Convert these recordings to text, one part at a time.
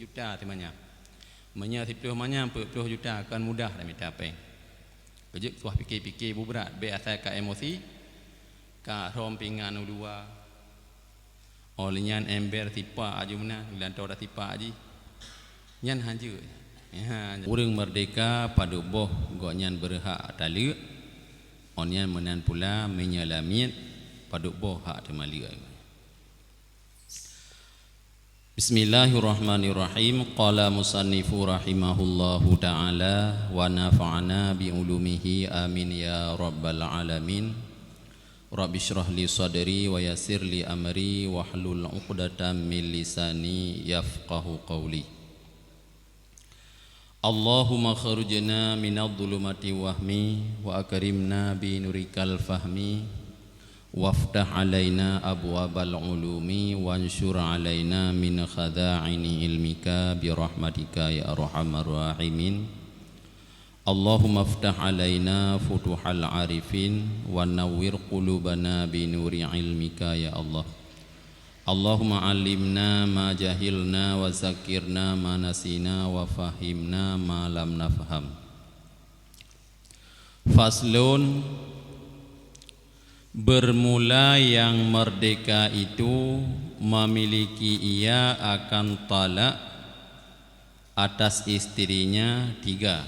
juta temanya. Menya 10 manya 40 juta akan mudah dah minta apa. Kejut tuah fikir-fikir berat, be asal ka emosi, ka rom pingan dua. Olehnya ember tipa aju mana, lantar dah tipa aji. Nyan hanja. Ya, urang merdeka pada boh gonyan berhak taluk. Onyan menan pula menyalamin pada boh hak temaliuk. Bismillahirrahmanirrahim. Qala musannifu rahimahullahu ta'ala wa nafa'ana bi ulumihi amin ya rabbal alamin. Rabbi syrah li sadri wa yassir li amri wa hlul 'uqdatam min lisani yafqahu qawli. Allahumma kharujna minadh-dhulumati wahmi wa akrimna bi nurikal fahmi. Waftah alaina abwabal ulumi wansyur alaina min khada'ini ilmika birahmatika ya arhamar rahimin. Allahumma aftah alaina futuhal arifin wa nawwir qulubana bi nuri ilmika ya Allah. Allahumma allimna ma jahilna wa zakirna ma nasina wa fahimna ma lam nafham. Faslun. Bermula yang merdeka itu memiliki ia akan talak atas istrinya 3.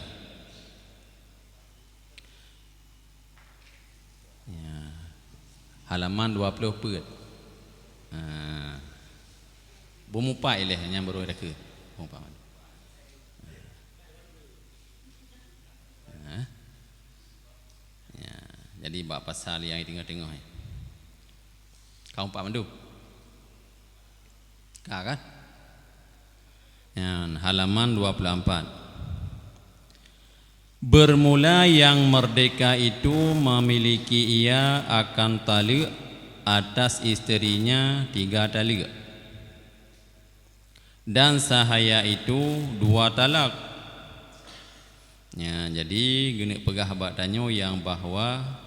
Ya. Halaman 20 pet. Bumupai leh yang baru ada ke. Bumupai. Jadi bab pasal yang tengah-tengah ni. Kau 4 mandu. Kak kan? Yang halaman 24. Bermula yang merdeka itu memiliki ia akan taluk atas istrinya 3 taluk. Dan sahaya itu 2 talak. Ya, jadi gini pegah bak tanyo yang bahwa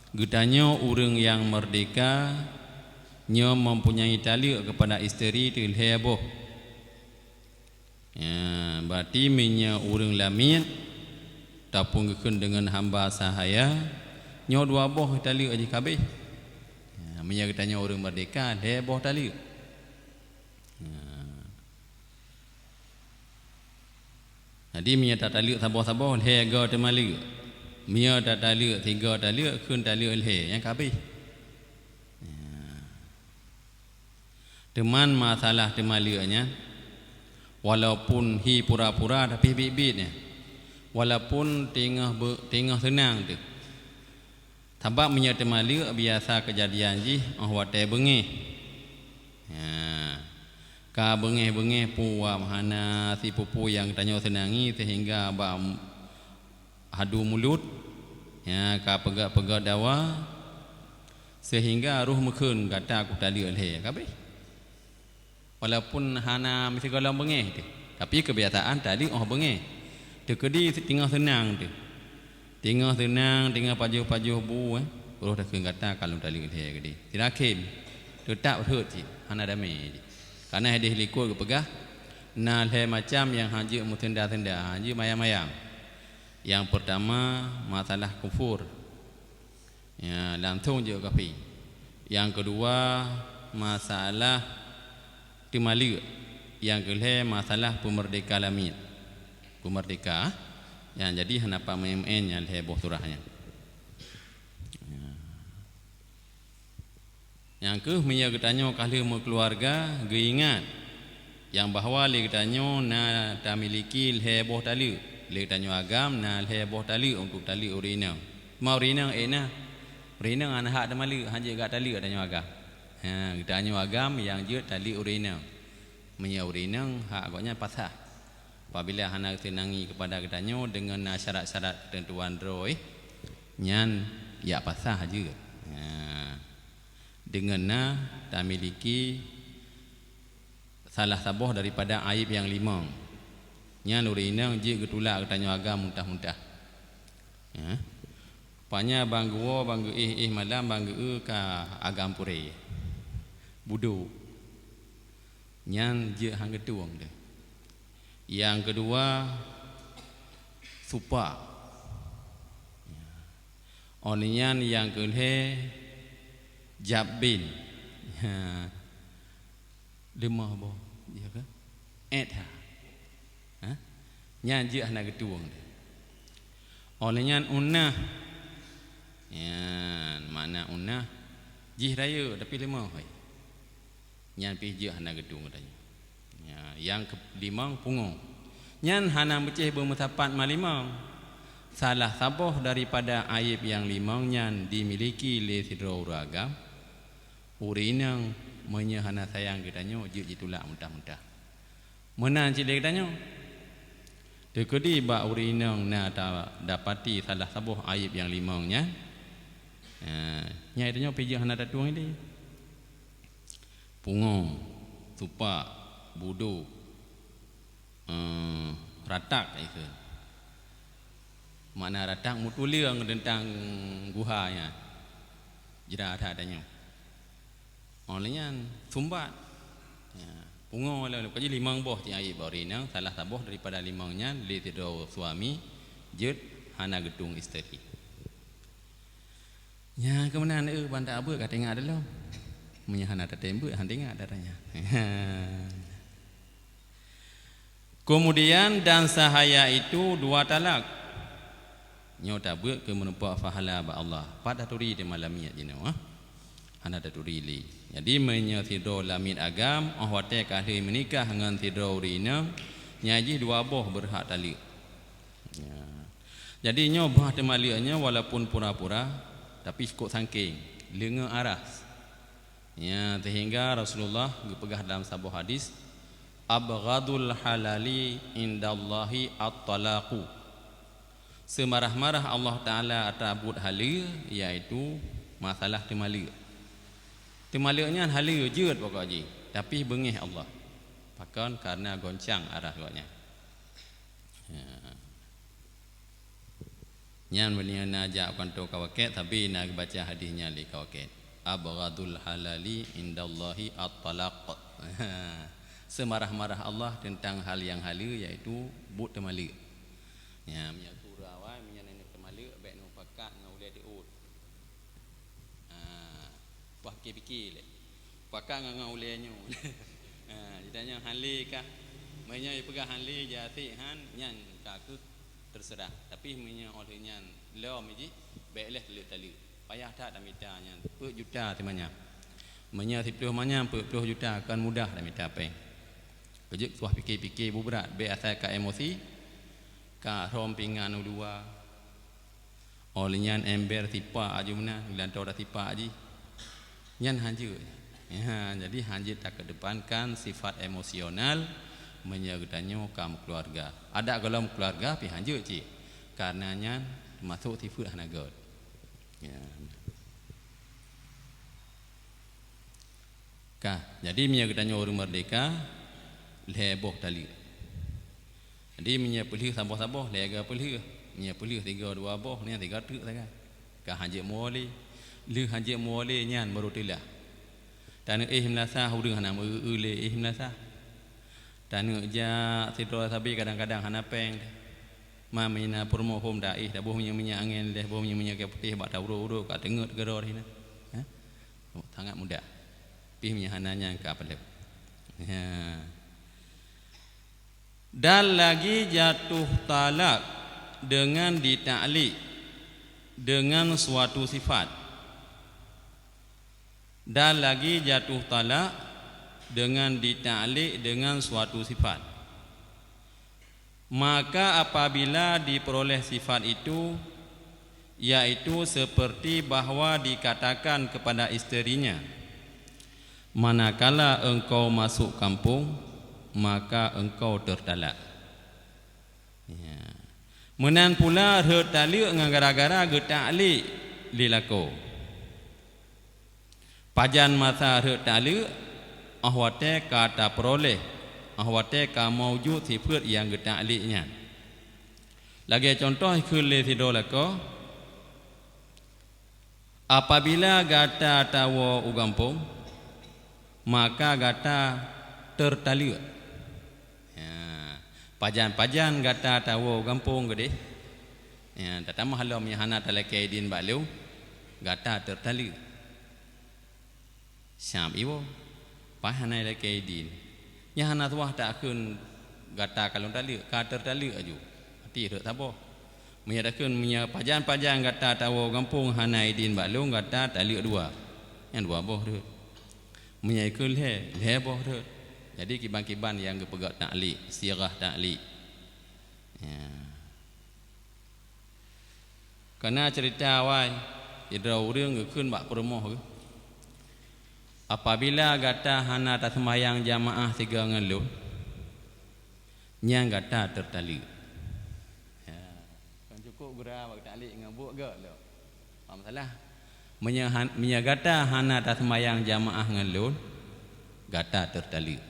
getanya orang yang merdeka nyo mempunyai taluk kepada isteri tu heboh. Ya, berarti minya orang lamin tapung gekun dengan hamba sahaya nyo 2 boh taluk aja kabeh. Ya, minya getanya orang merdeka heboh taluk. Ya. Jadi minya tak taluk sabah-sabah hega temali. Mia dah taluk 3 taluk kun taluk leh yang kabeh. Teman masalah temaluknya walaupun hi pura-pura tapi bibit-bitnya. Walaupun tengah senang tu. Sebab mia temaluk biasa kejadian ji watai bengih. Ka bengih-bengih puwa mahana si pupu yang tanya senangi sehingga ba hadu mulut. Ya, ka pegak-pegak dawa sehingga ruh mekun kata aku taluk leh kabeh. Walaupun hana mesti golong bengih tu, tapi kebiasaan taluk bengih. Tekedi tengah senang tu. Tengah senang, tengah pajuh-pajuh bu ruh dah keun kata kalau taluk leh kedi. Tirakim tetap hut ji, hana damai ji. Karena hadis likut ke pegah na leh macam yang haji mutenda-tenda, haji mayam-mayam. Yang pertama masalah kufur. Ya, langsung je kafi. Yang kedua masalah timaluk. Yang kedua masalah pemerdeka lamin. Pemerdeka yang jadi henapa MN yang heboh surahnya. Ya. Yang ke minya getanyo kali mau keluarga geingat yang bahawa le getanyo na tak miliki heboh taluk. Le tanyo agam na heboh taluk untuk taluk urina. Mau urina na. Urina an hak damalu hanje gak taluk tanyo agam. Ha, tanyo agam yang je taluk urina. Menya urina hak agaknya pasah. Apabila hana tenangi kepada getanyo dengan syarat-syarat ketentuan roy nyan ya pasah je. Ha. Dengan na tak miliki salah sabuh daripada aib yang 5. Nya nurina je getulak katanya agam muntah-muntah. Ya. Panya bangguo banggu malam banggu ka agam pure. Budu. Nyan je hang getuang de. Yang kedua supa. Onian yang kedua jabin. Lemah boh, ya ke? Ha. Nyanyi anak ketuang. Onian unah. Yan mana unah? Jih raya tapi lemah. Nyan pijih anak ketuang katanya. Ya, yang kelima punggung. Nyan hana beceh bermutapat malimang. Salah saboh daripada aib yang limang nyan dimiliki le sidro uragam. Urinang menyahana sayang kitanya je ditulak mudah-mudah. Menan cile kitanya. Dekedi ba urinang na dapati salah saboh aib yang limangnya. Nya itanya pijih hana datuang ini. Punggung, tupak, budu, ratak itu. Mana ratak mutuliang tentang guhanya. Jera adanya. Olehnya sumbat. Ya, punggung oleh kaji limang boh ti aib barinang salah saboh daripada limangnya li tido suami jet hana gedung isteri. Ya kemudian banda abu kat tengah adalah menyahana tembok han tengah datanya. Kemudian dan sahaya itu 2 talak. Nyota buat ke menepuk fahala ba Allah. Pada turi di malamiat jina hana daturi li. Jadi menya tido lamit agam ahwate kahli menikah dengan tido urina nyaji 2 boh berhak tali. Ya. Jadi nyobah temalianya walaupun pura-pura tapi cukup sangking lenga aras. Ya sehingga Rasulullah pegah dalam sebuah hadis abghadul halali indallahi at-talaqu. Semarah-marah Allah Taala atabut halal iaitu masalah temali. Temalinya halal jeut pokoknya tapi bengih Allah. Bahkan karena goncang arah gaknya. Ya. Nyan benia najak kanto kawaket tapi nak baca hadisnya li kawaket. Abghadul halali indallahi at-talaq. Semarah-marah Allah tentang hal yang halal iaitu but temali. Ya minyak surah wa minyak nenek temali baik nu pakat ngau le diut. Wah fikir le. Pakat ngau le nyu. Ditanya halal kah? Menya pegang halal jati han nyan kaku terserah tapi minyak olehnya lom ji baiklah tali payah tak dah mitanya per juta temanya minyak 10 manya 10 juta kan mudah dah mita peng kejut suah fikir-fikir berat be asal ka emosi ka rom pingan dua olehnya ember tipa aju mana lantau dah tipa aji nyan hanjut ya jadi hanjut tak kedepankan sifat emosional menyertanya kaum keluarga. Ada dalam keluarga pi hanjut cik. Karenanya masuk sifat hanagot. Ya. Jadi menyertanya orang merdeka leboh tali. Jadi menyepulih saboh-saboh lega pulih. Menyepulih 3 2 boh ni 3 truk saja. Ka hanjut mole. Lu hanjut mole nyan marutilah. Dan himlasa hudung hana le himlasa. Dan ja sidro sabi kadang-kadang hana peng mamina purmo hom dai dah boh minyak angin dah boh minyak putih bak dauro-uro kat tengut geror hina sangat mudah pi minyak hananya ka pelep dan lagi jatuh talak dengan ditaklik dengan suatu sifat dan lagi jatuh talak dengan ditaklik dengan suatu sifat. Maka apabila diperoleh sifat itu yaitu seperti bahawa dikatakan kepada isterinya manakala engkau masuk kampung maka engkau tertalak. Ya. Menan pula tertalak dengan gara-gara getaklik lilako. Pajan masa tertalak ahwate kata peroleh ahwate ka maujud sifat yang getakliknya lagi contoh kule tidolako apabila gata tawo ugampung maka gata tertalik ya Pajan-pajan gata tawo kampung gede. Ya, tatama halam yang hana talakai din balu gata tertali. Syam iwo pahana talakai din. Yang hana tuah tak akan gata kalon tali, ka tertali aju. Hati dak tabo. Menyatakan punya pajan-pajan gata tawo kampung hana idin balu gata tali dua. Yang dua boh tu. Menyaikan le boh tu. Jadi kiban-kiban yang kepegak ta'liq, sirah ta'liq. Ya. Karena cerita awal, idra urang keun bak permoh. Apabila gata hana tak sembahyang jamaah 3 ngeluh, nyang gata tertali. Ya. Kan cukup gura bak ta'liq ngabuk ke lo. Faham salah? Menya gata hana tak sembahyang jamaah ngeluh, gata tertali.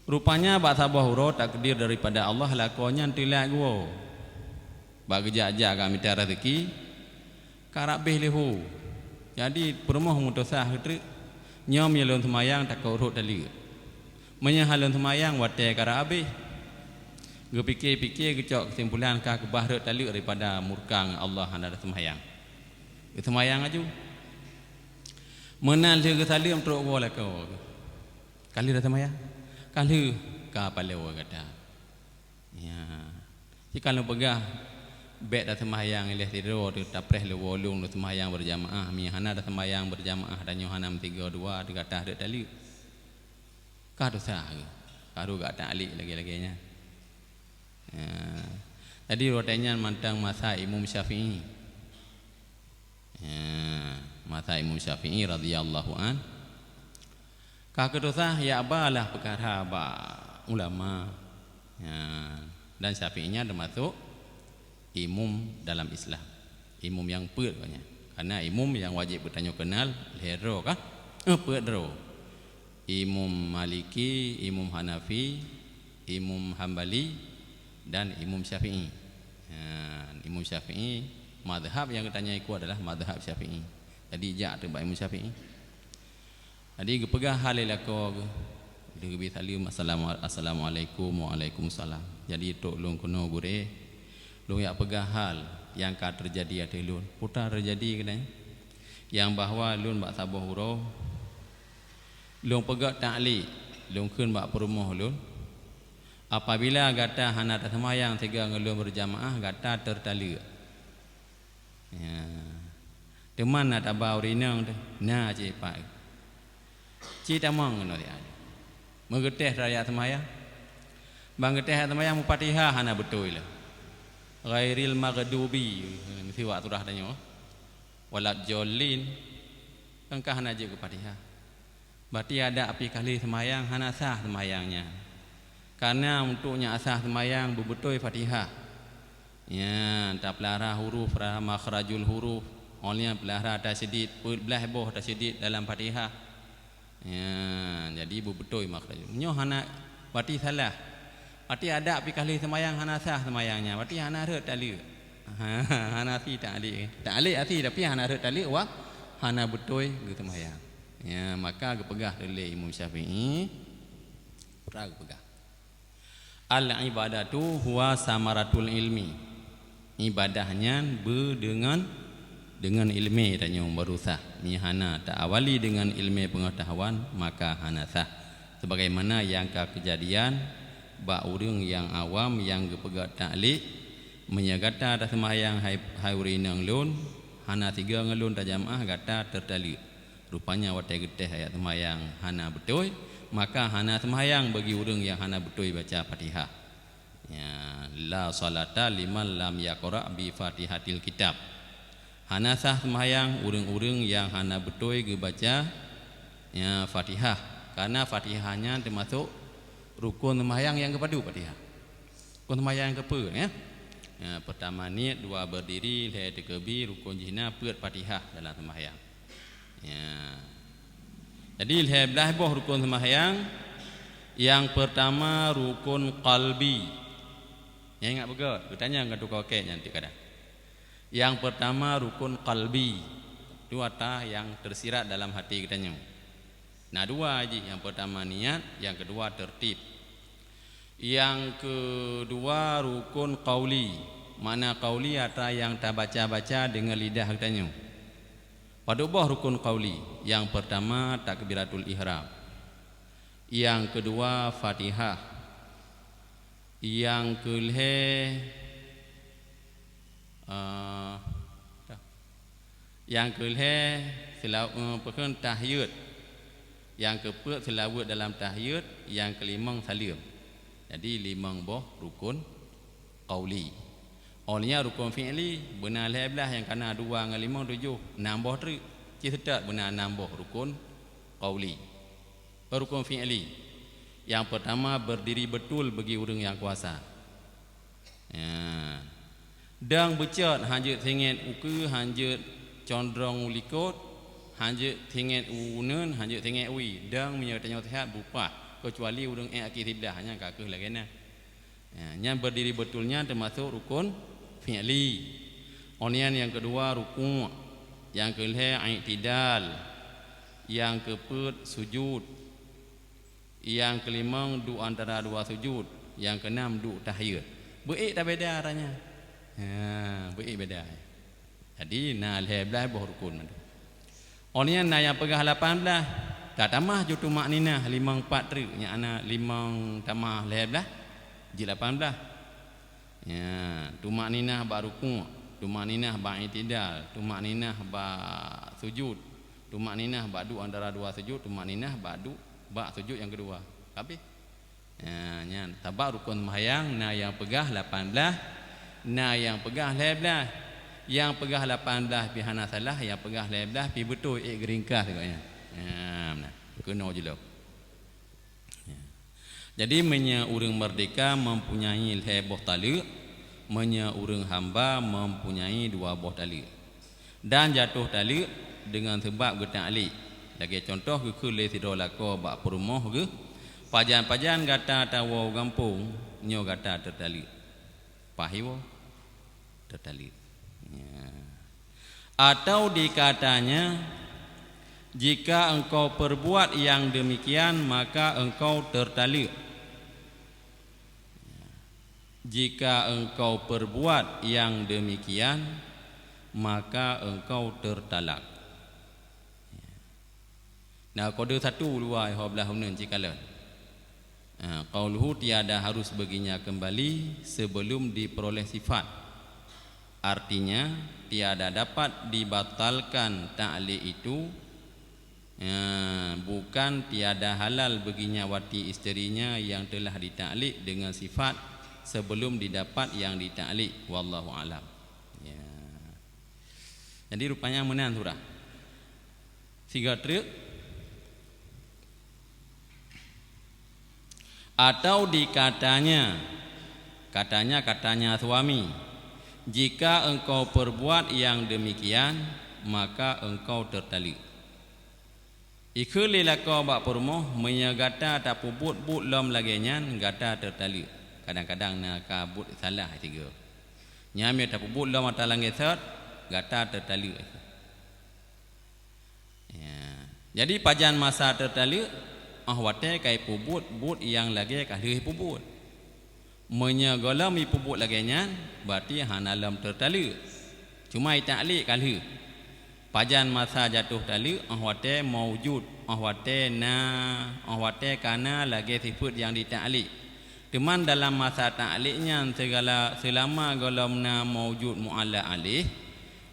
Rupanya bak sabah huro takdir daripada Allah lakonnya tilak gua. Bak gejak-jak kami minta rezeki karab beh lehu. Jadi permoh mutusah hitri nyom yelon semayang tak urut tali. Menyahalon semayang wate karab beh. Gepikir-pikir gecok kesimpulan ka kebah rek tali daripada murka Allah anda semayang. Semayang aju. Menal dia kesalim teruk gua lakau. Kali dah semayang. Kali ka palewa kata. Ya. Jika lu pegah bet dah sembahyang ilih tidur tu tapreh lu wolung lu sembahyang berjamaah, mi hana dah sembahyang berjamaah dan Yohanam 32 dikatah dak tali. Ka dosa ke? Karu gak ta'liq lagi-laginya. Ya. Jadi rotenya mantang masa Imam Syafi'i. Ya, masa Imam Syafi'i radhiyallahu an. Kakek ya abalah perkara ulama ya, dan Syafi'inya termasuk imam dalam Islam, imam yang peut banyak. Karena imam yang wajib bertanya kenal hero kah? Peut dero. Imam Maliki, Imam Hanafi, Imam Hambali dan Imam Syafi'i. Ya, Imam Syafi'i mazhab yang ditanya ikut adalah mazhab Syafi'i. Jadi jak tu Imam Syafi'i. Jadi gepegah hal elako dia gebi salim assalamualaikum waalaikumsalam. Jadi tok long kono gure long yak pegah hal yang ka terjadi ate lun. Putar terjadi kena yang bahwa lun bak sabah huro long pegak ta'liq long keun bak perumah lun. Apabila gata hana tak semayang 3 ngelun berjamaah gata tertali. Ya. Teman nak tabau rinang tu. Nah je pak. Cita mong ngono dia. Mengeteh raya semayang. Bang geteh semayang Fatihah hana betul lah. Ghairil maghdubi mesti wak turah tanya. Walad jolin engkah hana je ke Fatihah. Berarti ada api kali semayang hana sah semayangnya. Karena untuknya asah semayang bebetul Fatihah. Ya, tak pelara huruf makhrajul huruf. Olehnya pelara tasydid, belah boh tasydid dalam Fatihah. Ya, jadi betul makhraj. Nyo hana berarti salah. Berarti ada api kali semayang hana sah semayangnya. Berarti hana rek tali. Hana ti tali. Tali ati tapi hana rek tali wah hana betul ke semayang. Ya, maka gepegah oleh Imam Syafi'i. Pra gepegah. Al ibadatu huwa samaratul ilmi. Ibadahnya dengan ilmu tanya berusaha ni hana tak awali dengan ilmu pengetahuan maka hana sah sebagaimana yang kejadian bak urang yang awam yang gepegak ta'liq menyagata dah sembahyang hai urinang lun hana 3 ngelun ta jamaah gata tertali rupanya watai geteh ayat sembahyang hana betul maka hana sembahyang bagi urang yang hana betul baca Fatihah. Ya, la salata liman lam yaqra bi Fatihatil kitab. Hana sah sembahyang urang-urang yang hana betul ge baca ya Fatihah karena Fatihahnya termasuk rukun sembahyang yang kepada Fatihah. Rukun sembahyang ke ya. Ya, pertama niat, 2 berdiri, 3 tekbir, rukun jina, 4 Fatihah dalam sembahyang. Ya. Jadi belah boh rukun sembahyang. Yang pertama rukun qalbi. Yang ingat betul? Bertanya dengan tukar kek nanti kadang. Yang pertama rukun qalbi. Dua ta yang tersirat dalam hati kita nyo. Nah 2 aja. Yang pertama niat, yang kedua tertib. Yang kedua rukun qauli. Mana qauli ata yang tak baca-baca dengan lidah katanya. Pada buah rukun qauli. Yang pertama takbiratul ihram. Yang kedua Fatihah. Yang tahyud. Yang keempat selawat dalam tahyud. Yang kelima salim. Jadi 5 buah rukun qauli. Olehnya rukun fi'li benar 11 yang kena 2 dengan 5 7 6 buah tu. Cerita benar 6 buah rukun qauli. Rukun fi'li. Yang pertama berdiri betul bagi orang yang kuasa. Ya. Dang becat hanjut tengit uku hanjut condrong ulikot hanjut tengit unun hanjut tengit ui dang menyertanya sehat bupa kecuali orang akid tiblah hanya kakeh lagi nah. Ya, yang berdiri betulnya termasuk rukun fi'li. Onian yang kedua ruku', yang kelima i'tidal, yang keempat sujud, yang kelima duduk antara 2 sujud, yang keenam duduk tahiyud. Beik tak beda arahnya. Ha, beik beda. Jadi nah 11 buah rukun. Onian nah yang pegah 18 tak tamah jutu makninah 5 4 tri nya ana 5 tambah 11 ji 18. Ya, tu makninah ba ruku', tu makninah ba i'tidal, tu makninah ba sujud, tu makninah ba duduk antara 2 sujud, tu makninah ba duduk ba sujud yang kedua. Habis. Ya, nya tabak rukun sembahyang nah yang pegah 18, nah yang pegah 11, yang pegah 18 pihana salah, yang pegah 11 pi betul geringkas agaknya. Ya, nah, kena je lah. Ya. Jadi menya orang merdeka mempunyai buah tali, menya orang hamba mempunyai 2 buah tali. Dan jatuh tali dengan sebab geta'li. Lagi contoh ke le tido lako bak perumoh ke pajan-pajan gata tawo gampung nyo gata tertali. Pahiwo tertali. Ya. Atau dikatanya jika engkau perbuat yang demikian maka engkau tertali. Jika engkau perbuat yang demikian maka engkau tertalak. Nah kode 1 luar belah hunan cikalan. Qauluhu tiada harus baginya kembali sebelum diperoleh sifat. Artinya tiada dapat dibatalkan ta'liq itu. Bukan tiada halal baginya wati isterinya yang telah ditaklik dengan sifat sebelum didapat yang ditaklik. Wallahu alam. Ya. Jadi rupanya menan surah 3 truk. Atau dikatanya katanya suami, jika engkau perbuat yang demikian maka engkau tertali. Ikhu lilako bak permoh menyagata tak pubut but lom lagenyan gata tertali. Kadang-kadang nak kabut salah 3. Nyami tak pubut lom atas langit gata tertali. Ya. Jadi pajan masa tertali ahwate kai pubut but yang lagi kahli pubut. Menyagolami pubut lagenyan berarti hanalam tertali. Cuma itaklik kahli. Pajan masa jatuh tali ahwate maujud ahwate kana lagi sifat yang ditaklik. Teman dalam masa takliknya segala selama golomna maujud mualla alih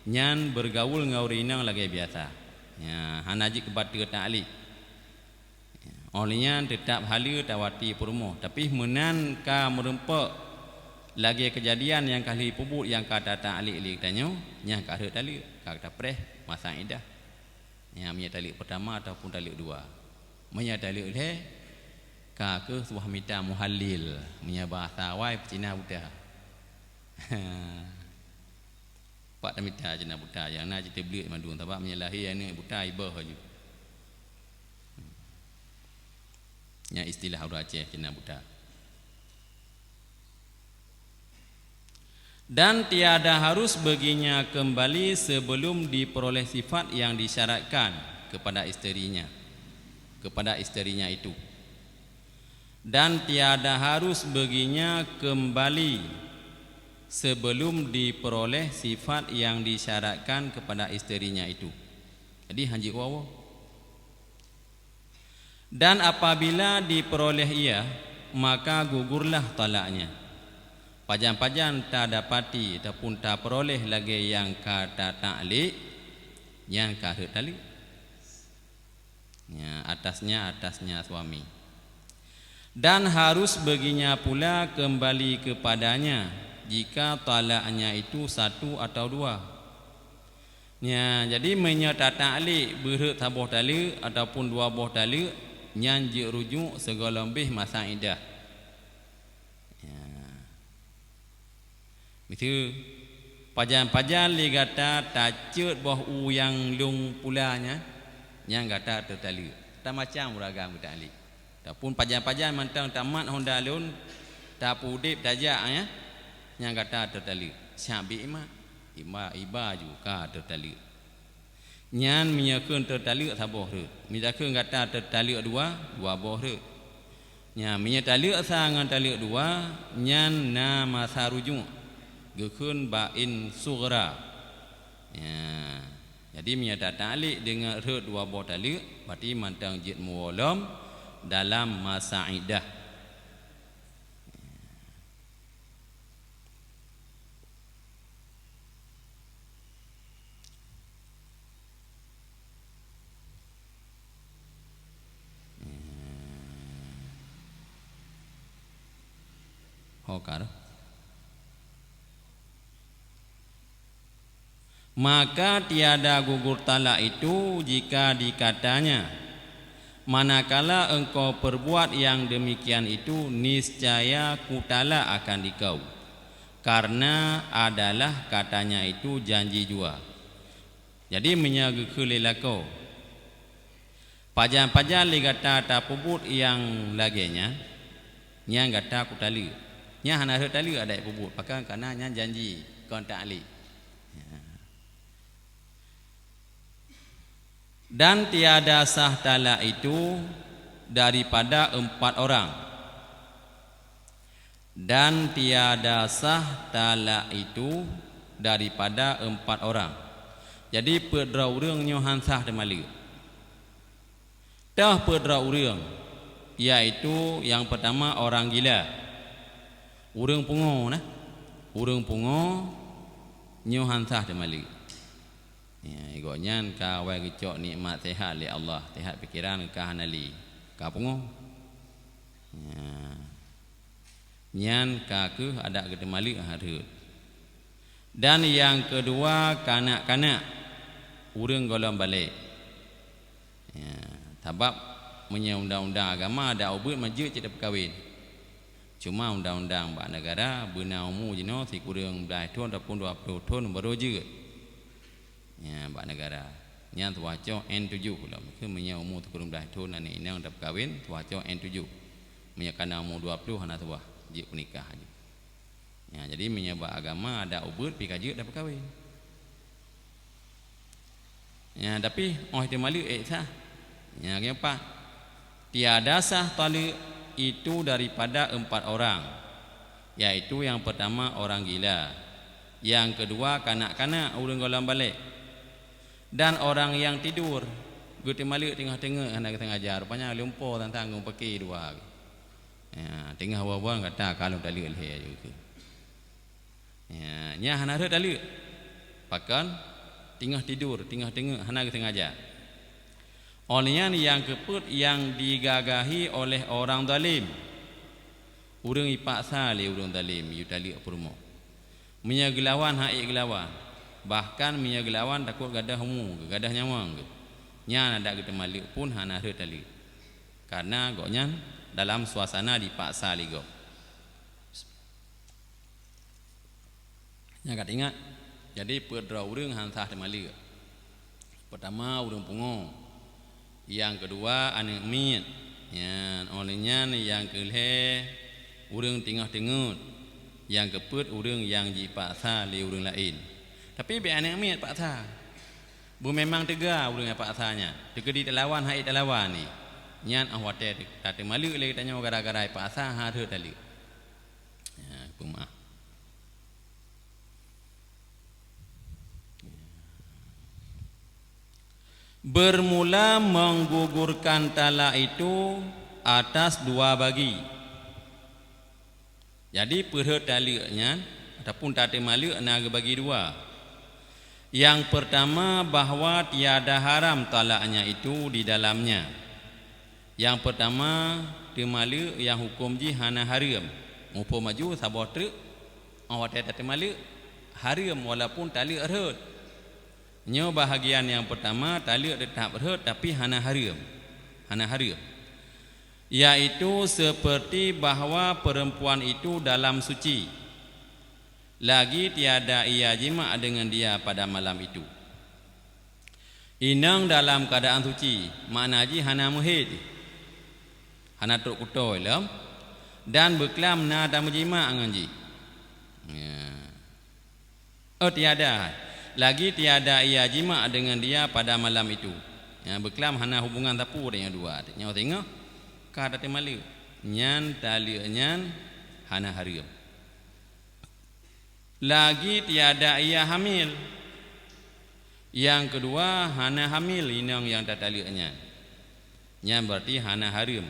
nyan bergaul ngaurinang lagi biasa. Ya, hanaji kebat taklik. Olehnya tetap halu tawati permo tapi menan ka merempak lagi kejadian yang kali pubut yang kata taklik tanya nya ka ada tali kata preh masa idah. Ya punya talik pertama ataupun talik 2. Punya talik le ka ke sebuah mita muhallil punya bahasa wai Cina Buddha. Pak tamita Cina Buddha yang na kita beli madun tabak punya lahir ni Buddha ibah aja. Nya istilah orang Aceh Cina Buddha. Dan tiada harus baginya kembali sebelum diperoleh sifat yang disyaratkan kepada isterinya itu. dan tiada harus baginya kembali sebelum diperoleh sifat yang disyaratkan kepada isterinya itu. Jadi haji wawa. Dan apabila diperoleh ia, maka gugurlah talaknya. Pajan-pajan tak dapati ataupun tak peroleh lagi yang kata ta'liq, yang kata tali. Ya, atasnya suami. Dan harus baginya pula kembali kepadanya jika talaknya itu satu atau dua. Ya, jadi menyata ta'liq berhak tabuh talak ataupun dua buah talak nyanji rujuk segala lebih masa iddah. Ya. Itu pajan-pajan li kata tacut buah u yang lung pulanya yang kata tertalak. Tak macam beragam ta'liq. Ataupun pajan-pajan mantang tamat honda lun tak pudip tajak ya. Yang kata tertalak. Syabi iba juga tertalak. Nyan minyakeun tertalak saboh re. Minyakeun kata tertalak dua boh re. Nya minyatalak sangan talak dua nyan na masa rujuk. Gekeun bain sughra. Ya. Jadi menyata ta'liq dengan re dua boh talak berarti mantang jid muwalam dalam masa iddah. Hokar. Maka tiada gugur talak itu jika dikatanya, manakala engkau perbuat yang demikian itu, niscaya kutalak akan dikau, karena adalah katanya itu janji jua. Jadi menyaga kelilakau pajan-pajan li kata tapubut yang laginya yang kata kutalak nya hana talak ada pubut pakai karena nya janji kon ta'liq. Dan tiada sah talak itu daripada 4 orang. Dan tiada sah talak itu daripada 4 orang. Jadi pedra urang nyo han sah temali. Tah pedra urang yaitu yang pertama orang gila. Urang pungo nah. Urang pungo nyo han sah temali. Ya, igonyan ka wa gecok nikmat sehat li Allah, sehat pikiran ka hanali. Ka pungo. Ya. Nyan ka ke ada gede malik harut. Dan yang kedua kanak-kanak urang golong balik. Ya, sebab punya undang-undang agama ada ubud majid tidak berkahwin. Cuma undang-undang bak negara benar umur jeno si kurang 10 tahun ataupun 20 tahun baru je. Ya, bak negara. Nya tuaco N7 pula. Maka punya umur kurang 10 tahun anak ini dah berkahwin tuaco N7. Punya kana umur 20 anak tua je nikah aja. Ya, jadi menyebab agama ada ubud pi kaji dah berkahwin. Ya, tapi itu malik sah. Ya, kenapa? Tiada sah talak itu daripada 4 orang. Yaitu yang pertama orang gila. Yang kedua kanak-kanak urang golam balik. Dan orang yang tidur. Guti malik tengah-tengah anak tengah ajar. Rupanya lumpur tanggung pakai dua. Ya, tengah hawa-hawa kata kalau talak leh juga. Ya, nya hana ada talak. Pakan tengah tidur, tengah-tengah hana tengah ajar. Olehnya yang keput yang digagahi oleh orang zalim. Urang ipaksa le urang zalim yu talak permo. Menyagelawan hak gelawan. Bahkan menyagelawan takut gadah humu, gadah nyawang. Nya ada kita malik pun hana ada talak. Karena goknya dalam suasana dipaksa ligo. Nya kat ingat. Jadi pedra urang han sah temalik. Pertama urang pungo. Yang kedua anak mit. Ya, olehnya yang kelih urang tengah-tengah. Yang keput urang yang dipaksa le urang lain. Tapi be anak mit paksa. Bu memang tega urang paksanya. Tega di lawan hai lawan ni. nyan awate tate malu le tanya gara-gara pasah ha theu tali puma bermula menggugurkan talak itu atas dua bagi. Jadi perhut talaknya ataupun tate malu nak bagi dua. Yang pertama bahwa tiada haram talaknya itu di dalamnya. Yang pertama temalu yang hukum ji hana haram. Mupo maju sabah truk awat tate malu haram walaupun talak erhut. Nyo bahagian yang pertama talak tetap berhut tapi hana haram. Hana haram. Yaitu seperti bahawa perempuan itu dalam suci. Lagi tiada ia jima dengan dia pada malam itu. Inang dalam keadaan suci, makna ji hana muhid. Hana truk kutoi lam dan berkelam na dan berjima dengan ji. Tiada. Lagi tiada ia jima dengan dia pada malam itu. Berkelam hana hubungan tapu dengan dua. Nyawa tengok kata temalu nyan tali nyan hana haram. Lagi tiada ia hamil. Yang kedua hana hamil inang yang tak tali nyan. Nyan berarti hana haram.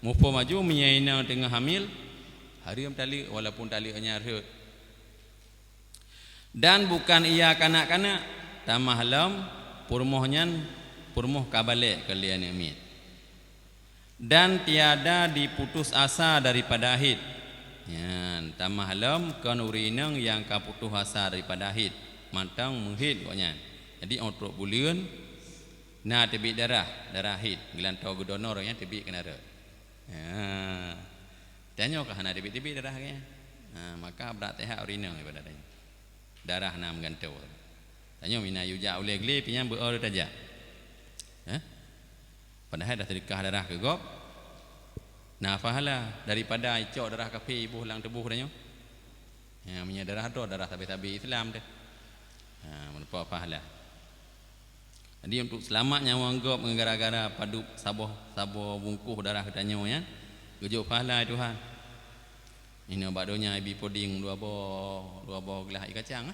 Mupo maju menyainang tengah hamil haram tali walaupun tali nyan harut. Dan bukan ia kanak-kanak tamah lam purmohnyan purmoh kabalik kalian amin. Dan tiada diputus asa daripada haid. Tamah lam kan urinang yang kaputus asa daripada haid. Mantang menghid koknya. Jadi untuk bulan na tebik darah haid. Gelantau gedonor nya tebik kena re. Tanya kah hana tebik darah nya. Maka berat tehat urinang daripada tanya. Darah na menggantau. Tanya mina yuja oleh gele pinya beror taja. Padahal dah sedekah darah ke gop. Nah fahala daripada icok darah kafe ibu lang tebuh tanya. Punya darah tu darah tabi-tabi Islam tu. Menapa pahala. Jadi untuk selamatnya wang gop gara-gara padu sabah bungkuh darah katanya nya. Gejuk pahala Tuhan. Ini badonya ibi poding dua boh gelas ikan kacang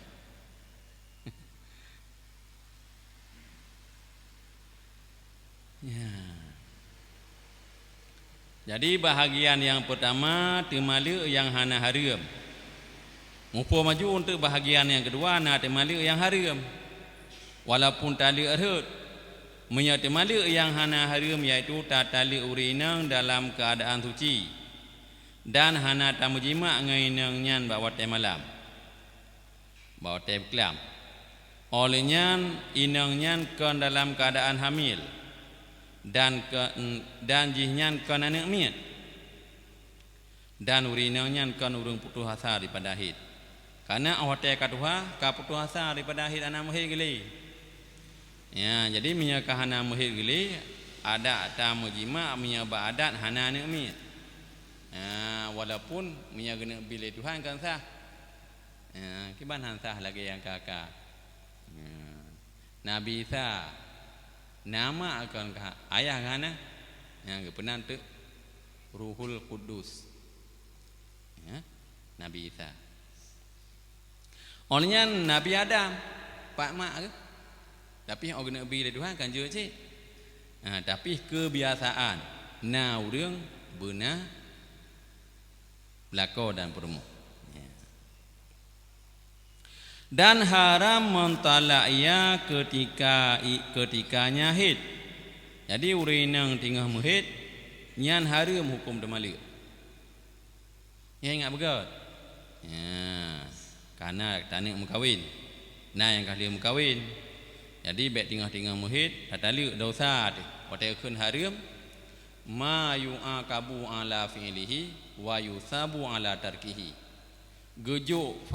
ya. Jadi bahagian yang pertama temalu yang hana haram. Mupo maju untuk bahagian yang kedua na temalu yang haram. Walaupun tali erhut. Menyat temalu yang hana haram iaitu tali urinang dalam keadaan suci. Dan hana tamu jima ngainang nyan bawa teh malam. Bawa teh kelam. Olehnya inang nyan kan dalam keadaan hamil. Dan jihnya kan anak miat. Dan urinang nyan kan urung putus asa daripada haid. Karena awak teh katuha ka putus asa daripada haid anak muhid geli. Ya, jadi minyak hana muhid geli ada tamu jima minyak adat hana anak miat. Walaupun minyak kena bila Tuhan kan sah. Kiban sah lagi yang kakak. Nabi Isa nama akan ayah kana yang kepenan tu Ruhul Kudus. Nabi Isa. Olehnya Nabi Adam pak mak ke? Tapi orang kena bila Tuhan kan je cik. Tapi kebiasaan na urang benar belako dan permu. Dan haram mentalak ia ketikanya haid. Jadi urinang tinggal muhid nyan haram hukum demalik. Ya ingat begat. Karena tanik mukawin. Nah yang kali mukawin. Jadi baik tinggal muhid tatalik dosa tu. Patai kun haram ma yu'aqabu ala fi'lihi wa yusabu ala tarkihi. Gejuk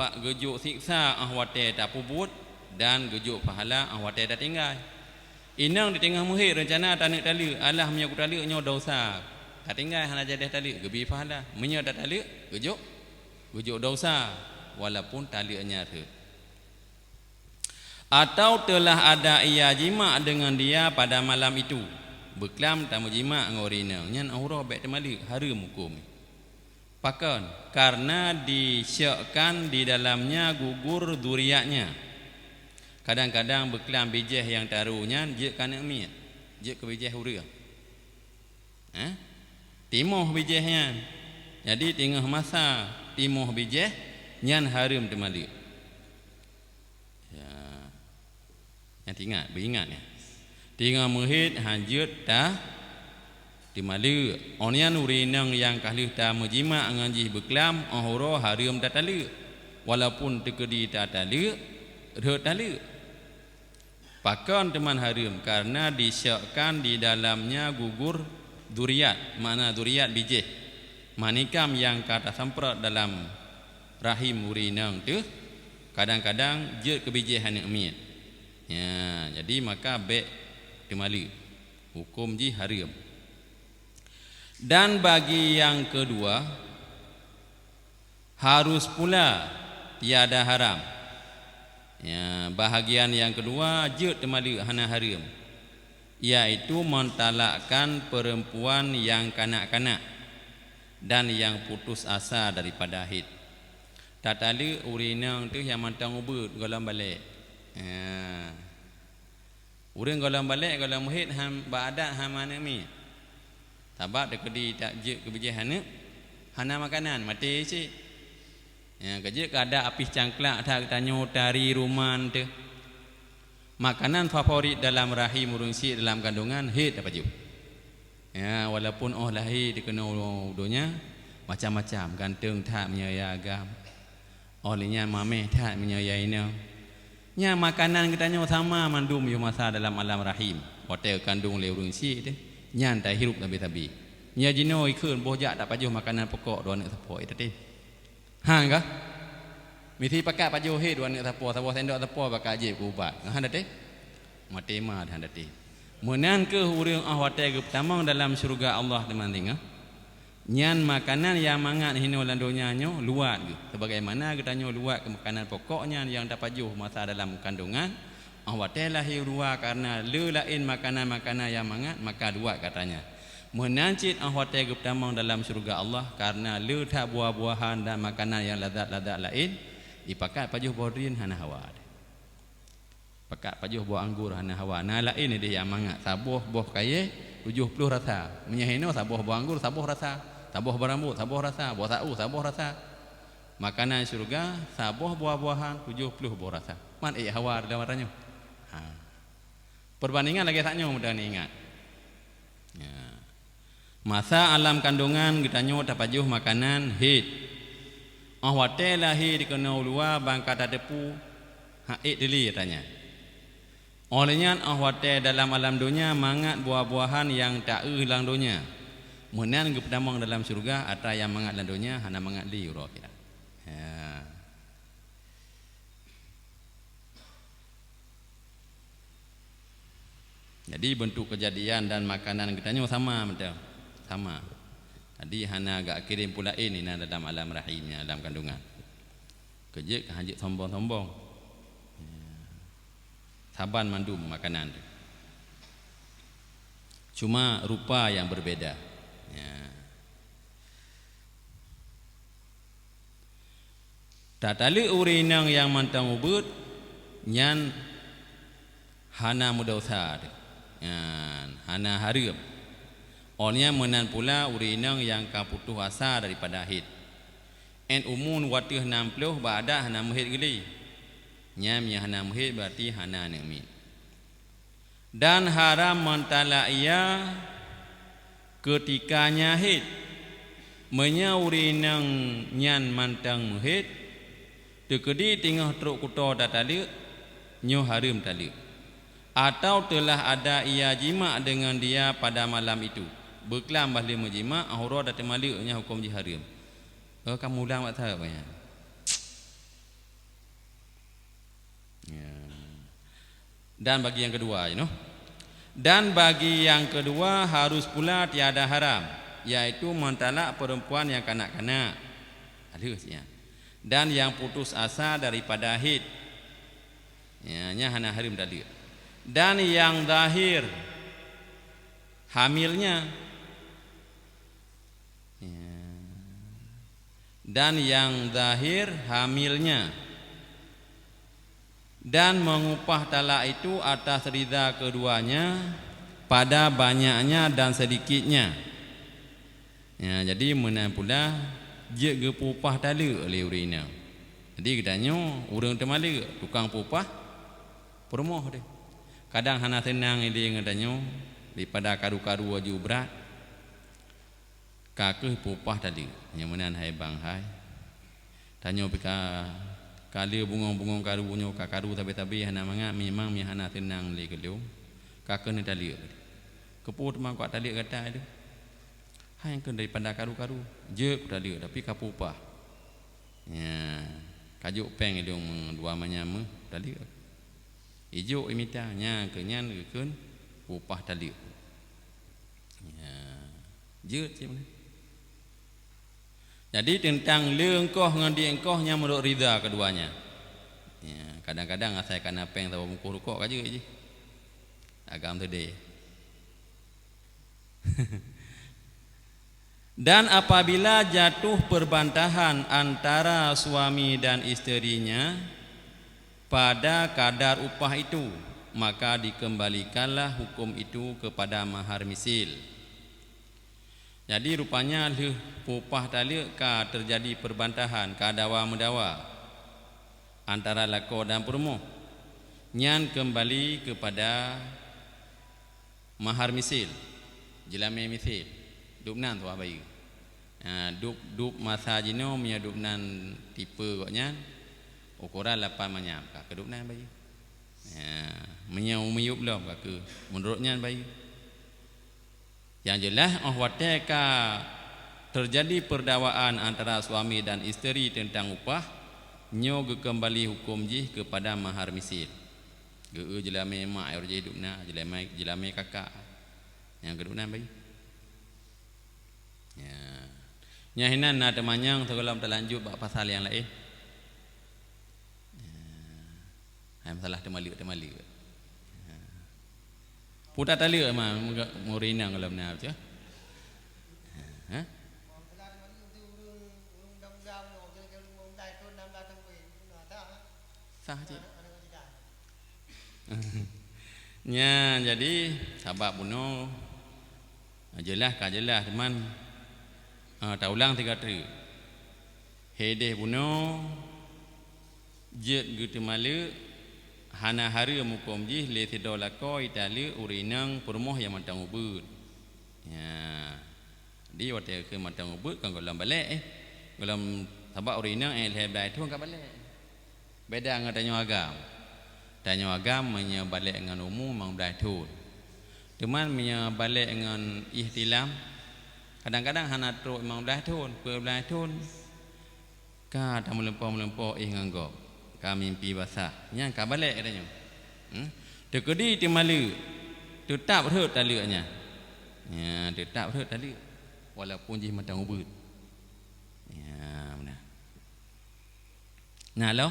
siksa ahwate tak pubut dan gejuk pahala ahwate tak tinggal. Inang di tengah muhid rencana tanik tali Allah menyakut tali nyo dosa. Tak tinggal hana jadah tali gebi pahala. Menyo tak tali gejuk dosa walaupun tali nyata. Atau telah ada ia jima dengan dia pada malam itu. berkelam tamu jima ngorina nyan aura baik temali haram hukum. Pakon karena disyakkan di dalamnya gugur zuriatnya. Kadang-kadang berkelam bijih yang taruhnya je kana mi. Je ke bijih hura. Timoh bijihnya. Jadi tengah masa timoh bijih nyan haram temali. Ya. Yang beringat ya. Tengah muhid hajut dah timali onian urinang yang kahlih ta mujima nganji beklam ahoro haram tatali walaupun tekedi tatali tatali pakon teman haram karena disyakkan di dalamnya gugur zuriat mana zuriat bijih manikam yang kata samprat dalam rahim urinang tu kadang-kadang je kebijihan amit ya jadi maka baik kembali hukum ji haram. Dan bagi yang kedua harus pula tiada haram. Ya, bahagian yang kedua je temali hana haram. Iaitu mentalakkan perempuan yang kanak-kanak dan yang putus asa daripada haid. Tatali urinang tu yang mantang ubud golam balik. Ya. Urin golam balik golam haid ham baadat ham mana mi. Sebab dekedi tak je kebijihan hana makanan mati si. Ya kerja kada apis cangklak tak tanyo dari ruman tu. Makanan favorit dalam rahim urang si dalam kandungan haid apa je. Ya walaupun lahir dikena udonya macam-macam gantung tak menyaya agam. Olehnya mameh tak menyayainya. Nya makanan kita nyo sama mandum yo masa dalam alam rahim. Hotel kandung le urang si tu. Nyan tak hirup tabi-tabi. Nya jino ikun bojak tak pajuh makanan pokok dua nak sapoi tadi. Hang kah? Mesti pakai pajuh he dua nak sapoi, sapoi sendok sapoi pakai je ubat. Hang tadi? Mati mah hang tadi. Menan ke urang hotel ke pertama dalam syurga Allah teman tengah. Nyan makanan yang mangat hino landonya nyo luat ke. Sebagaimana kita nyo luat ke makanan pokoknya yang tak pajuh masa dalam kandungan. Hotel lahir luar karena le lain makanan-makanan yang mangat maka luat katanya. Menancit hotel ke pertama dalam syurga Allah karena le tak buah-buahan dan makanan yang lazat-lazat lain dipakai pajuh bodrin hana hawa. Pakai pajuh buah anggur hana hawa. Nah lain dia yang mangat sabuh buah kaya 70 rasa. Menyahino sabuh buah anggur sabuh rasa. Sabuh berambut sabuh rasa, buah sau sabuh rasa. Makanan syurga sabuh buah-buahan 70 buah rasa. Man hawa dalam warnanya. Perbandingan lagi taknya mudah ni ingat. Ya. Masa alam kandungan kita nyo tapajuh makanan haid. Wate lahir dikena ulua bangka tadepu haid dili katanya. Olehnya wate dalam alam dunia mangat buah-buahan yang tak hilang dunia. Menan ke pertama dalam syurga ada yang mangat dalam dunia hana mangat li uro kita. Ya. Jadi bentuk kejadian dan makanan kita nyo sama betul. Sama. Jadi hana agak kirim pula ini dalam alam rahimnya dalam kandungan. Kerja hajik sombong-sombong. Saban mandum makanan tu. Cuma rupa yang berbeda. Ya. Tatali urinang yang mantang ubud nyan hana mudausa. Hana haram. Orangnya menan pula urinang yang kaputuh asa daripada haid. En umun watih 60 ba'da hana muhid geli. Nyam yang hana muhid berarti hana nami. Dan haram mentala ia ketikanya haid. Menya urinang nyan mantang muhid. Tekedi tingah truk kuto datali nyo haram tali. Atau telah ada ia jima dengan dia pada malam itu. Berkelam bahli menjima ahura datang maliknya hukum jiharim. Kamu ulang tak tahu ya. Dan bagi yang kedua Dan bagi yang kedua harus pula tiada haram, yaitu mentalak perempuan yang kanak-kanak. Harusnya. Dan yang putus asa daripada haid. Ya, hana haram tadi. Dan yang zahir hamilnya, ya. Dan yang zahir hamilnya, dan mengupah talak itu atas ridha keduanya pada banyaknya dan sedikitnya. Ya, jadi mana pula je gepupah talak oleh urina. Jadi katanya orang temala tukang pupah permoh dia. Kadang hana senang dia katanya daripada karu-karu aju berat kakeh pupah tadi yang mana hai bang hai tanya pika kali bungong-bungong karu bunyo kakaru tabe-tabe hana mangak memang mi hana senang le keleu kakeh ni tali keput mang kuat tali kata itu hai yang daripada karu-karu je tali tapi kapupah ya kajuk peng dia dua manyama tali ijo imitanya kenyan keun upah tali ya je macam. Jadi tentang lengkoh dengan diengkohnya menurut ridha keduanya. Ya, kadang-kadang saya kena peng tahu muka rukuk aja je. Agam tadi. Dan apabila jatuh perbantahan antara suami dan isterinya pada kadar upah itu, maka dikembalikanlah hukum itu kepada mahar misil. Jadi rupanya upah talak ka terjadi perbantahan kadawa mendawa antara lako dan perempuan nyan kembali kepada mahar misil jelame misil dupnan tu abai dup masa jino punya dupnan tipe koknya ukuran 8 manyam ka kedupnan bayi menyau belum ka ke menurutnya bayi. Yang jelas wateka terjadi perdawaan antara suami dan isteri tentang upah nyo kembali hukum jih kepada mahar misil. Ge jelame mak air je hidupna jelame kakak yang keduna bayi. Ya. Nyahinan na temanyang sekolah terlanjut bab pasal yang lain. Ya. Masalah temali. Putar tali mah murina kalau benar tu. Ha? Sah je. Nya jadi sabab buno jelas teman. Tak ulang 3 tri. Hedeh buno jet gitu malu hana hari mukom jih le tido lako itali urinang permoh yang matang ubud. Ya. Di waktu ke matang ubud kan golam balik golam sabak urinang le bai tu kan balik. Beda dengan tanya agam. Tanya agam menya balik dengan umum mang bai tu. Teman menya balik dengan ihtilam kadang-kadang hana tro mang bai tu, bai tu. Ka tak melempau nganggo. Kami mimpi basah yang ka balik katanya tekedi ti malu tetap hut talaknya ya tetap hut talak walaupun jih matang ubud ya benar nah lo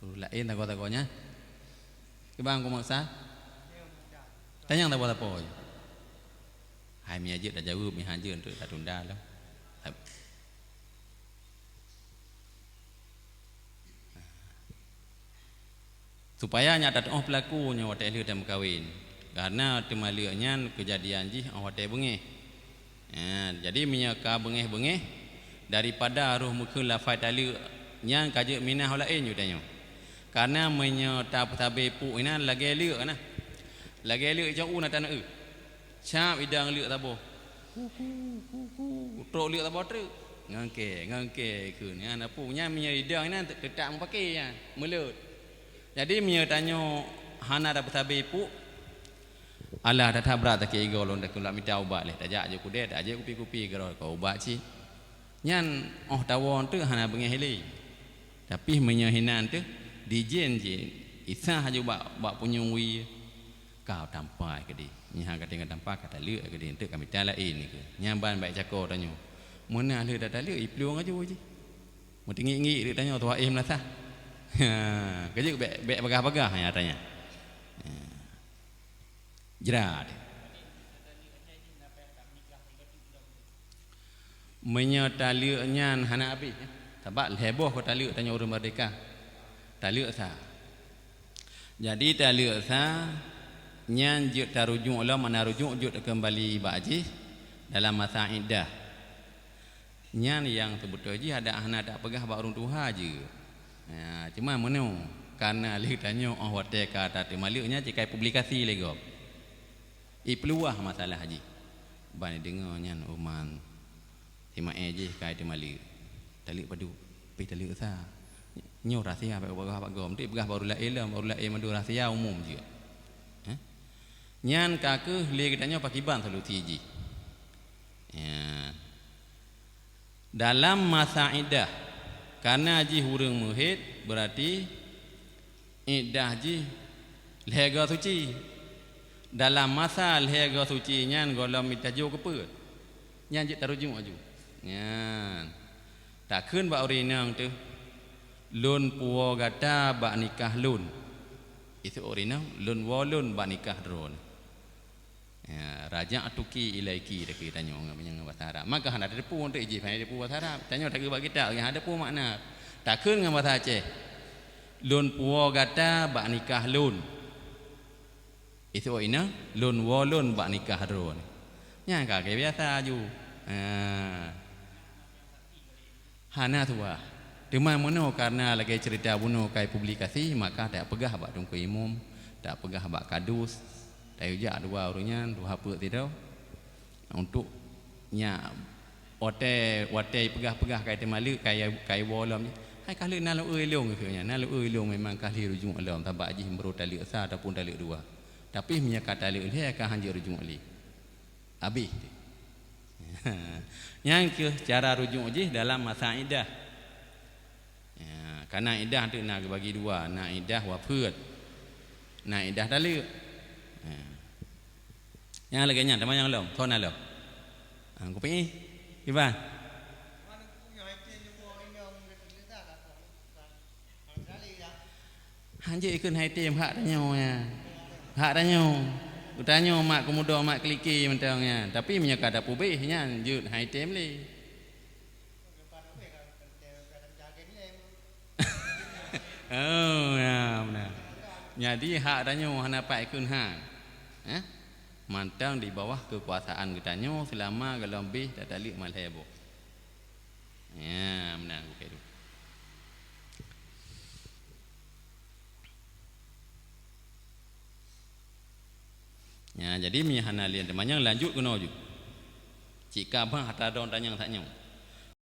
lain tago-tagonya ke bang ku maksa tanya tak apa hai mi aje dah jawab mi haje untuk tak tunda lo supaya nyata pelakunya watai liu dan berkahwin karena temalanya kejadian jih watai bengeh jadi menyaka bengeh daripada ruh muka lafaz tali yang kajak minah lain judanya karena menyata tabe pu ina lagi liu kana lagi liu jauh na tanah cap idang liu tabo trok liu tabo truk ngangke ke ni ana punya menya idang ina tetap pakai ya melut. Jadi mia tanya hana dah bertabe pu alah dah tabrak tak kira golong dah kula minta ubat leh tajak je kudet aje kupi-kupi kalau kau ubat ci nyan tawon tu hana bengeh heli tapi menya hinan tu dijen je isah aja bak punyui kau tampai ke di nya kata dengan tampai kata le ke di entuk kami tala ini ke nyamban baik cakor tanya mana le dah tala ipluang aja je mu tinggi dia tanya tu aim lah sah kerja bek bagah-bagah yang tanya jerat menyatalinya hana habis sebab heboh ko taliuk tanya orang merdeka taliuk sah jadi taliuk sah nyan jut tarujuk Allah mana rujuk jut kembali baji dalam masa iddah nyan yang sebetul je ada hana tak pegah bak orang tua je cuma meno karena li tanya oh hotel kata maliknya cikai publikasi lego peluah masalah haji bani dengar nyan uman tima je kai malik talik padu pi talik sa nyo rahsia pak gom tu pegah baru la ilm baru la madu rahsia umum je nyan kake li tanya pakiban solusi ji dalam masa iddah karena haji hurung muhid berarti iddah haji lega suci dalam masa lega suci nyan golom mitajo kepe nyan je tarujuk aju nyan tak keun ba orinang tu lun puo gata ba nikah lun itu orinang lun wolun ba nikah dron raja atuki ilaiki dak tanya ngam bahasa Arab maka ada depu untuk iji pai depu bahasa Arab tanya tak ba kita ada pu makna tak keun ngam bahasa Aceh lun puo gata ba nikah lun itu ina lun wolun ba nikah dron nya ka ke biasa ju hana tua cuma mono karena lagi cerita bunuh kai publikasi maka tak pegah ba tungku imum tak pegah ba kadus Tayuja dua orangnya dua apa tidak untuk nya ote pegah kai temali kai wolom hai kali nalu leung ke nya nalu leung memang kali rujung alam tabak ji bro tali asa ataupun tali dua tapi minyak kata tali dia akan hanjir rujung ali habis yang ke cara rujung ji dalam masa iddah karena iddah tu nak bagi dua nak iddah wa pheut nak iddah tali yang lagi nya teman yang lom thon na lo ko pi gimana hanje ikun hai tem hak tanyo hak tanyo mak kemudo mak kliki mentangnya tapi minyak kada pubih nya jut hai tem li oh ya benar jadi hak tanyo hana pak ikun hak mantang di bawah kekuasaan ketanyo selama kalau lebih tak talik malhebo ya benar begitu ya jadi mi hana lian temannya lanjut kena ju jika bang hata don tanyang tak nyong